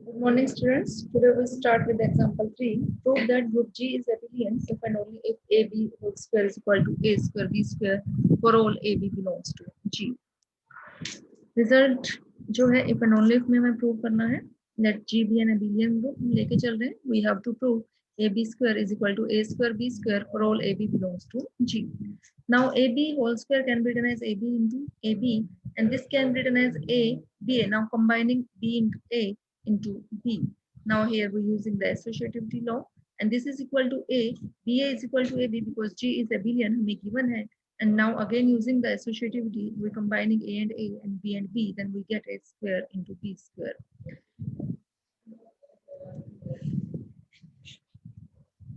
Good morning, students. Today we'll start with example 3. Prove that group G is abelian if and only if AB whole square is equal to A square B square for all AB belongs to G. Result जो है if and only if में हमें prove करना है that G be an abelian group लेके चल रहे हैं. We have to prove AB square is equal to A square B square for all AB belongs to G. Now AB whole square can be written as AB into AB and this can be written as A BA. Now combining B into A into B. Now here we're using the associativity law and this is equal to A, BA is equal to AB because G is abelian हमें given है. And now again using the associativity, we're combining A and B and B, then we get A square into B square.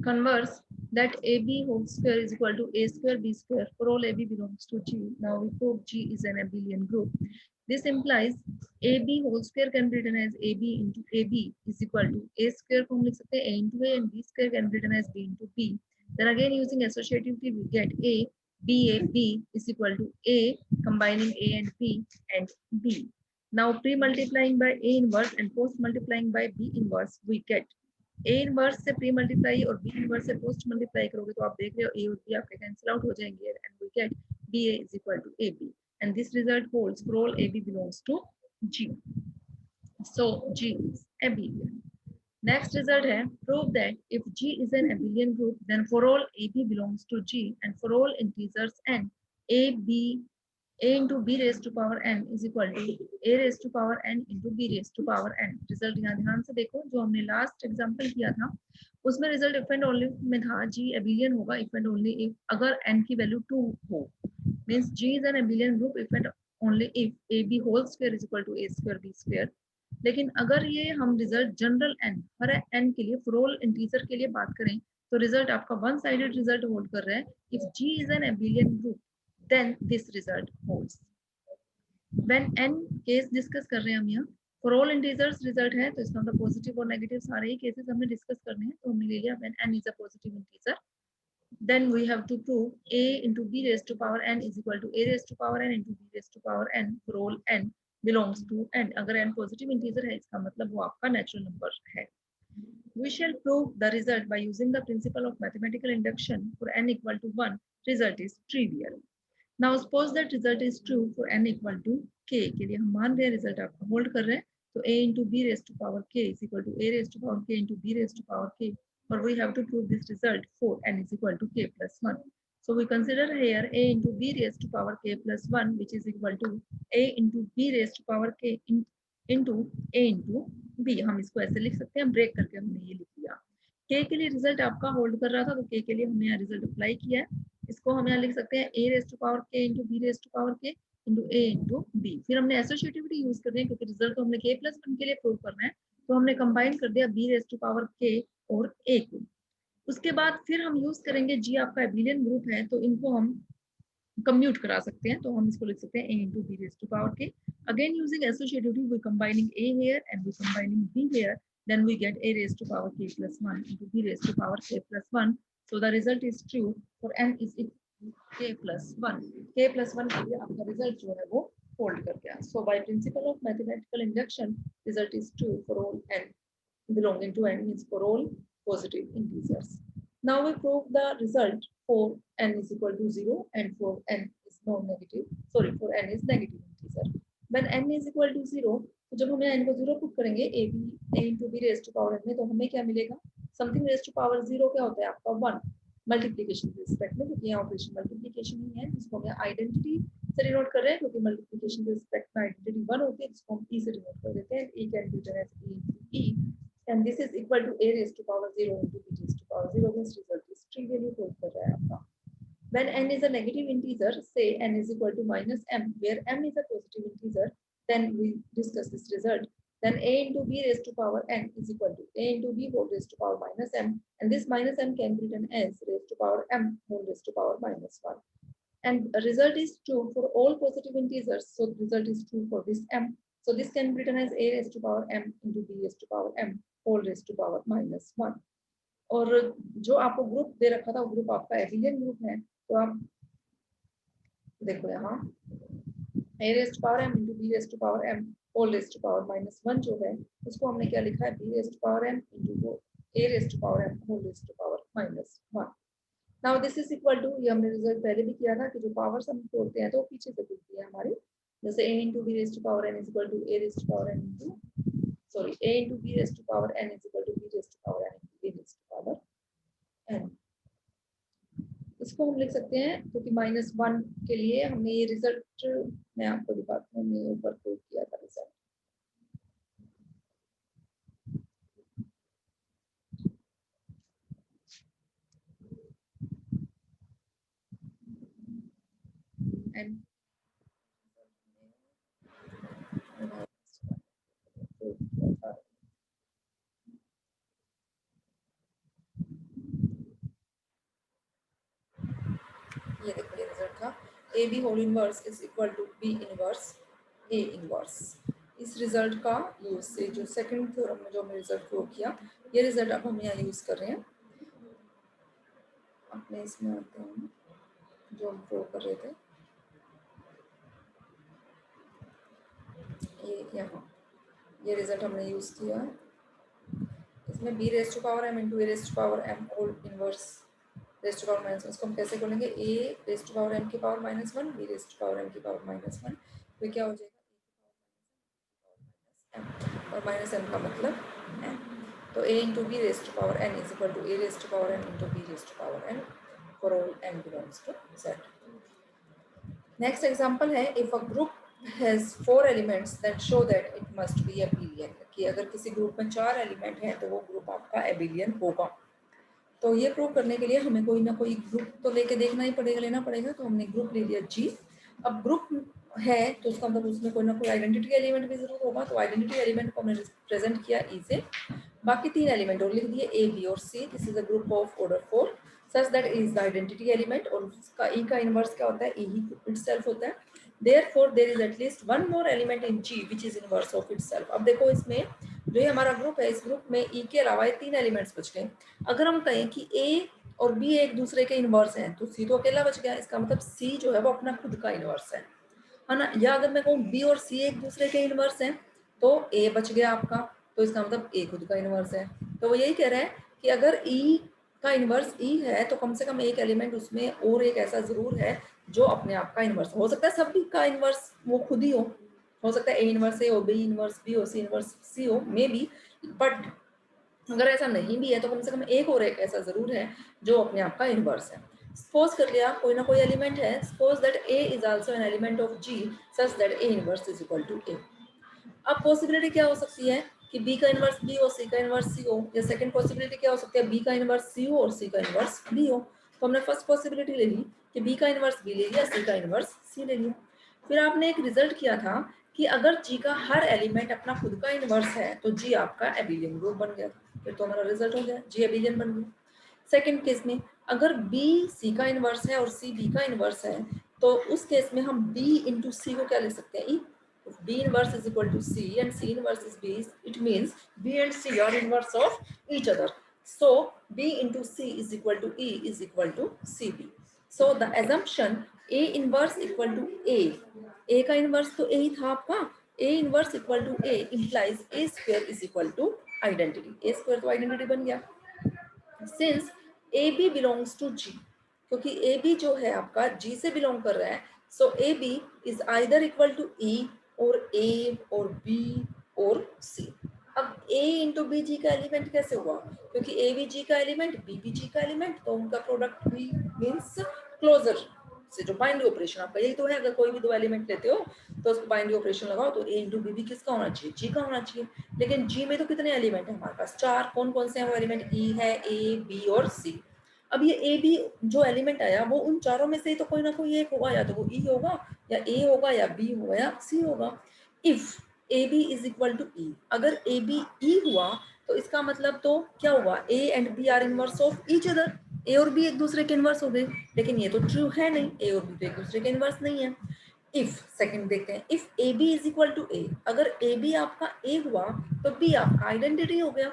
Converse that AB whole square is equal to A square B square for all AB belongs to G. Now we prove G is an abelian group. This implies AB whole square can be written as AB into AB is equal to A square को हम लिख सकते हैं A into A and B square can be written as B into B. Then again using associativity we get A B is equal to A combining A and B. Now pre-multiplying by A inverse and post-multiplying by B inverse we get A inverse से pre multiply और B inverse से post multiply करोगे तो आप देख रहे हो A और B आपके कैंसिल आउट हो जाएंगे and we get BA is equal to AB and this result holds for all AB belongs to G. So G is abelian. Next result है prove that if G is an abelian group then for all AB belongs to G and for all integers n A into B raised to power n is equal to A raised to power n into B raised to power n. Result यहाँ ध्यान से देखो जो हमने last example किया था उसमें result if and only में था G abelian होगा इफ एंड ओनली इफ अगर n की वैल्यू 2 हो means G is an abelian group if and only if AB whole square is equal to A square B square. लेकिन अगर ये हम रिजल्ट जनरल n हर n के लिए फॉर ऑल इंटीजर के लिए बात करें तो रिजल्ट आपका वन साइडेड रिजल्ट होल्ड कर रहा है if G is an abelian group then this result holds. When n case discuss कर रहे हैं हम यहाँ फॉर ऑल इंटीजर्स रिजल्ट है तो इसका मतलब पॉजिटिव और नेगेटिव सारे ही केसेस हमने डिस्कस करने हैं तो हमने ले लिया when n is a positive integer then we have to prove A into B raised to power n is equal to A raised to power n into B raised to power n for all n belongs to n. अगर n positive integer है इसका मतलब वो आपका natural number है. We shall prove the result by using the principle of mathematical induction for n equal to 1. Result is trivial. Now suppose that result is true for n equal to k के लिए हम मान रहे हैं result आपका hold कर रहे हैं तो a into b raised to power k is equal to a raised to power k into b raised to power k or we have to prove this result for n is equal to k plus 1. So we consider here a into b raised to power k plus 1 which is equal to a into b raised to power k into a into b. हम इसको ऐसे लिख सकते हैं break करके हमने ये लिख लिया. k के लिए रिजल्ट आपका होल्ड कर रहा था तो k के लिए हमने यहाँ रिजल्ट अप्लाई किया है. इसको हम यहाँ लिख सकते हैं a raised to power k into b raised to power k into a into b. फिर हमने एसोसिएटिविटी यूज कर रहे हैं क्योंकि रिजल्ट तो हमने k plus 1 के लिए प्रूव करना है तो हमने कंबाइन कर दिया b raised to power k और a को. उसके बाद फिर हम यूज करेंगे g आपका एबिलियन ग्रुप है तो इनको हम कम्यूट करा सकते हैं तो हम इसको लिख सकते हैं a into b raised to power k. Again using associativity we combining a here and we combining b here then we get a raised to power k plus 1 into b raised to power k plus 1. So the result is true for n is k plus 1. k plus 1 के लिए आपका result जो है वो hold कर गया. So by principle of mathematical induction result is true for all n belonging to n means for all positive integers. Now we prove the result for n is equal to 0 and for n is non-negative. Sorry, for n is negative integer. When n is equal to 0, तो जब हम n को 0 put करेंगे a into b raised to power n में तो हमें क्या मिलेगा something raised to power 0 क्या होता है आपका 1 मल्टीप्लिकेशन के रिस्पेक्ट में क्योंकि यहाँ ऑपरेशन मल्टीप्लिकेशन ही है जिसको हम आइडेंटिटी से डिनोट कर रहे हैं क्योंकि मल्टीप्लिकेशन के रिस्पेक्ट में आइडेंटिटी 1 होती है जिसको हम e से डिनोट कर देते हैं. e can be written as e into e and this is equal to a raised to power 0 into b raised to power 0. This result is trivially prove कर रहा है आपका. When n is a negative integer, say n is equal to minus m, where m is a positive integer, then we discuss this result. Then a into b raised to power n is equal to a into b whole raised to power minus m, and this minus m can be written as raised to power m whole raised to power minus 1. And the result is true for all positive integers, so the result is true for this m. So this can be written as a raised to power m into b raised to power m whole raised to power minus 1. और जो आपको group दे रखा था वो group आपका abelian group है तो आप देखो यहाँ a raised to power m into b raised to power m whole raise to power -1 जो है उसको हमने क्या लिखा है b raise to power m into a raise to power m whole raise to power -1। Now this is equal to, ये हमने result पहले भी किया था कि जो पावर्स हम तोड़ते हैं तो पीछे से जुड़ती है हमारी, जैसे a into B raise to power n is equal to a raise to power n into sorry a into B raise to power n is equal to b raise to power n into a raise to power n। इसको हम लिख सकते हैं क्योंकि -1 के लिए हमने ये रिजल्ट, मैं आपको दिखाती हूँ, हमने ऊपर प्रूव किया था रिजल्ट। एंड ये देखो ये रिजल्ट था, A B whole inverse is equal to B inverse A inverse. इस रिजल्ट का यूज से जो सेकंड थ्योरम में जो हमने रिजल्ट प्रूव किया, ये रिजल्ट अब हम यहाँ यूज कर रहे हैं अपने इसमें आते हैं जो हम प्रूव कर रहे थे, ये यहाँ ये रिजल्ट हमने यूज किया है। इसमें B raise to power M into A raise to power M whole inverse raise to power minus, इसको हम कैसे बोलेंगे, A raise to power M की power -1 B raise to power M की पावर -1, तो क्या हो जाएगा और माइनस एम का मतलब एन, तो A into B raise to power N is equal to A raise to power M into B raise to power N for all N belongs to Z. Next example है, if a group has 4 elements that show that it must be abelian, कि अगर किसी group में 4 element हैं तो वो group आपका एबिलियन होगा। तो ये प्रूव करने के लिए हमें कोई ना कोई ग्रुप तो लेके देखना ही पड़ेगा, लेना पड़ेगा। तो हमने ग्रुप ले लिया जी। अब ग्रुप है तो उसका मतलब उसमें कोई ना कोई आइडेंटिटी एलिमेंट भी जरूर होगा, तो आइडेंटिटी एलिमेंट को हमने प्रेजेंट किया ई से। बाकी 3 एलिमेंट और लिख दिए ए बी और C. This is a group of order 4 such that is the identity element, और उसका ई का इनवर्स क्या होता है, ई ही इटसेल्फ होता है। Therefore there is at least one more element in G which is inverse of itself। अब देखो इसमें जो ये हमारा ग्रुप है, इस ग्रुप में ई के अलावा ये 3 एलिमेंट्स बच गए। अगर हम कहें कि ए और बी एक दूसरे के इनवर्स हैं तो सी तो अकेला बच गया, इसका मतलब सी जो है वो अपना खुद का इनवर्स है ना। या अगर मैं कहूँ बी और सी एक दूसरे के इनवर्स हैं तो ए बच गया आपका, तो इसका मतलब ए खुद का इनवर्स है। तो वो यही कह रहा है कि अगर ई का इनवर्स ई है तो कम से कम एक एलिमेंट उसमें और एक ऐसा जरूर है जो अपने आप का इनवर्स हो सकता है, सभी का इनवर्स वो खुद ही हो सकता है ए इनवर्स ए हो, बी इनवर्स बी हो, सी इनवर्स सी हो मे बी, बट अगर ऐसा नहीं भी है तो कम से कम एक और एक ऐसा जरूर है जो अपने आप का इनवर्स है। सपोज कर लिया कोई ना कोई एलिमेंट है, suppose that A is also an element of G such that A inverse is equal to A. अब पॉसिबिलिटी क्या हो सकती है कि बी का इनवर्स बी हो, सी का इनवर्स सी हो, या सेकंड पॉसिबिलिटी क्या हो सकती है, बी का इनवर्स सी हो और सी का इनवर्स बी हो। तो हमने फर्स्ट पॉसिबिलिटी ले ली कि बी का इनवर्स बी ले लिया, सी का इनवर्स सी ले लिया। फिर आपने एक रिजल्ट किया था कि अगर जी का हर एलिमेंट अपना खुद का इनवर्स है तो जी आपका एबिलियन ग्रुप बन गया, फिर तो हमारा रिजल्ट हो गया, जी एबिलियन बन गया। सेकंड केस में अगर बी सी का इनवर्स है और सी बी का इनवर्स है तो उस केस में हम बी इंटू सी को क्या लिख सकते हैं, ई। If B inverse is equal to C and C inverse is B, it means B and C are inverse of each other. So B into C is equal to E is equal to CB. So the assumption A inverse equal to A का inverse तो A ही था आपका, A inverse equal to A implies A square is equal to identity. A square तो identity बन गया। Since AB belongs to G, क्योंकि AB जो है आपका G से बिलोंग कर रहा है, so AB is either equal to E और A और B और C। अब A इंटू बी जी का एलिमेंट कैसे हुआ, क्योंकि A भी G का एलिमेंट B भी G का एलिमेंट, तो उनका प्रोडक्ट भी मीन्स क्लोजर से जो बाइंडिंग ऑपरेशन आपका यही तो है। अगर कोई भी दो एलिमेंट लेते हो तो उसको बाइंडिंग ऑपरेशन लगाओ तो A इंटू बी भी किसका होना चाहिए, G का होना चाहिए। लेकिन G में तो कितने एलिमेंट है हमारे पास, 4। कौन कौन से हैं वो एलिमेंट, E है, A B और C। अब ये ए बी जो एलिमेंट आया वो उन चारों में से तो कोई ना कोई एक होगा, या तो वो ई होगा या ए होगा या बी होगा या सी होगा। If A B is equal to E, अगर ए बी ई हुआ तो इसका मतलब तो क्या हुआ, A and B are inverse of each other, A और बी एक दूसरे के इनवर्स हो गए। लेकिन ये तो ट्रू है नहीं, ए और बी तो एक दूसरे के इनवर्स नहीं है। इफ सेकंड देखते हैं, if A B is equal to A, अगर ए बी आपका ए हुआ तो बी आपका आइडेंटिटी हो गया,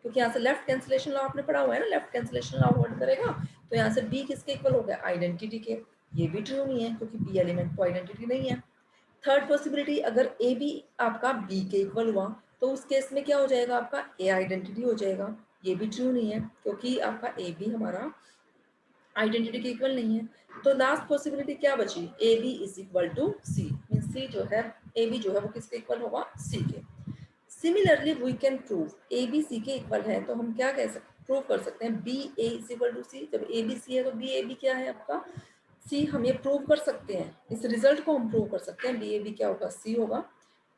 क्योंकि यहाँ से लेफ्ट कैंसिलेशन लॉ आपने पढ़ा हुआ है ना, लेफ्ट कैंसिलेशन लॉ वर्ड करेगा तो यहाँ से बी किसके इक्वल हो गया, आइडेंटिटी के। ये भी ट्रू नहीं है क्योंकि बी एलिमेंट तो आइडेंटिटी नहीं है। थर्ड पॉसिबिलिटी, अगर ए बी आपका बी के इक्वल हुआ तो उस केस में क्या हो जाएगा, आपका ए आइडेंटिटी हो जाएगा। ये भी ट्रू नहीं है क्योंकि आपका ए बी हमारा आइडेंटिटी के इक्वल नहीं है। तो लास्ट पॉसिबिलिटी क्या बची, A B is equal to C, mean C जो है, ए बी जो है वो किसके इक्वल होगा, सी के। Similarly we can prove A B C के इक्वल है, तो हम क्या कह सकते, प्रूव कर सकते हैं B A is equal to C. जब ए बी सी है तो बी ए बी क्या है आपका, सी। हम ये प्रूव कर सकते हैं, इस रिजल्ट को हम प्रूव कर सकते हैं, बी ए बी क्या होगा, सी होगा।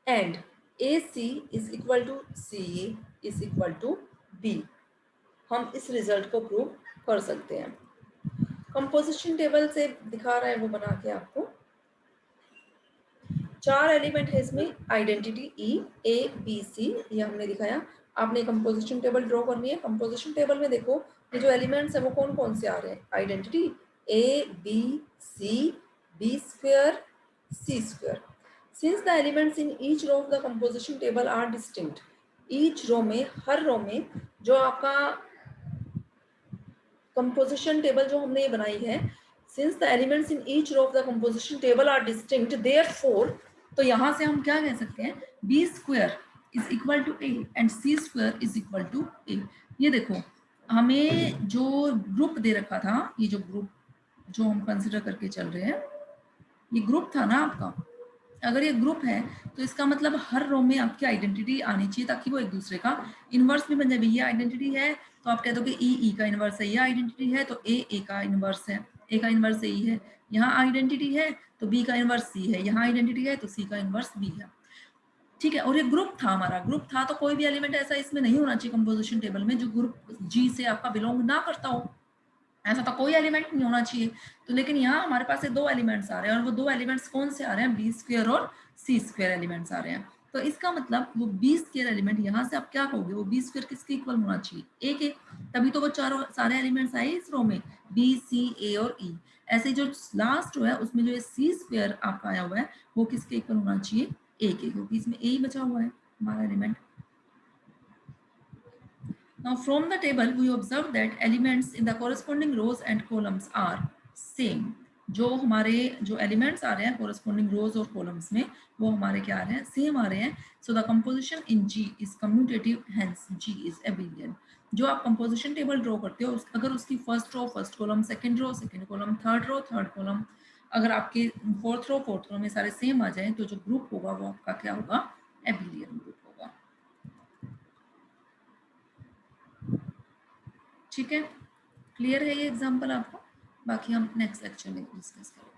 And A C is equal to C is equal to B, हम इस रिजल्ट को प्रूव कर सकते हैं। कंपोजिशन टेबल से दिखा रहा है वो बना के आपको, 4 एलिमेंट है इसमें, आइडेंटिटी ई ए बी सी, ये हमने दिखाया। आपने कंपोजिशन टेबल ड्रॉ करनी है। कंपोजिशन टेबल में देखो ये जो एलिमेंट्स है वो कौन कौन से आ रहे हैं, identity A B C B square C square. Since the elements in each row of the composition table are distinct, each row में, हर रो में जो आपका कंपोजिशन टेबल जो हमने ये बनाई है, since the elements in each row of the composition table are distinct therefore, तो यहाँ से हम क्या कह सकते हैं, B square is equal to A and C square is equal to A. ये देखो हमें जो ग्रुप दे रखा था, ये जो ग्रुप जो हम कंसिडर करके चल रहे हैं, ये ग्रुप था ना आपका। अगर ये ग्रुप है तो इसका मतलब हर रो में आपकी आइडेंटिटी आनी चाहिए ताकि वो एक दूसरे का इनवर्स भी बन जाए। ये आइडेंटिटी है तो आप कह दो कि ई का इनवर्स है, ये आइडेंटिटी है तो ए का इनवर्स है, ए का इनवर्स ई है। यहाँ आइडेंटिटी है तो बी का इनवर्स सी है, यहाँ आइडेंटिटी है तो सी का इनवर्स बी है। ठीक है, और ये ग्रुप था, हमारा ग्रुप था, तो कोई भी एलिमेंट ऐसा इसमें नहीं होना चाहिए कंपोजिशन टेबल में जो ग्रुप जी से आपका बिलोंग ना करता हो, ऐसा तो कोई एलिमेंट नहीं होना चाहिए। तो लेकिन यहाँ हमारे पास 2 एलिमेंट्स आ रहे हैं और वो 2 एलिमेंट्स कौन से आ रहे हैं, बी स्क्वायर और सी स्क्वायर एलिमेंट्स आ रहे हैं। तो इसका मतलब वो बी स्क्वायर एलिमेंट, यहाँ से आप क्या कहोगे, वो बी स्क्वायर किसके इक्वल होना चाहिए, ए के। तभी तो वो चारों सारे एलिमेंट्स आए इस रो में, बी सी ए और ई। ऐसे जो लास्ट रो है उसमें जो ये सी स्क्वायर आपका आया हुआ है वो किसके इक्वल होना चाहिए, ए के, क्योंकि इसमें ए ही बचा हुआ है हमारा element. Now from the table we observe that elements in the corresponding rows and columns are same. जो हमारे जो एलिमेंट्स आ रहे हैं corresponding rows और columns में वो हमारे क्या आ रहे हैं, सेम आ रहे हैं। So the composition in G is commutative, hence G is abelian. जो आप कंपोजिशन टेबल ड्रॉ करते हो अगर उसकी first row first column, second row second column, third row third column, अगर आपके फोर्थ रो में सारे सेम आ जाए तो जो ग्रुप होगा वो आपका क्या होगा, एबिलियन ग्रुप होगा। ठीक है, क्लियर है ये एग्जांपल आपको, बाकी हम नेक्स्ट लेक्चर में डिस्कस करेंगे।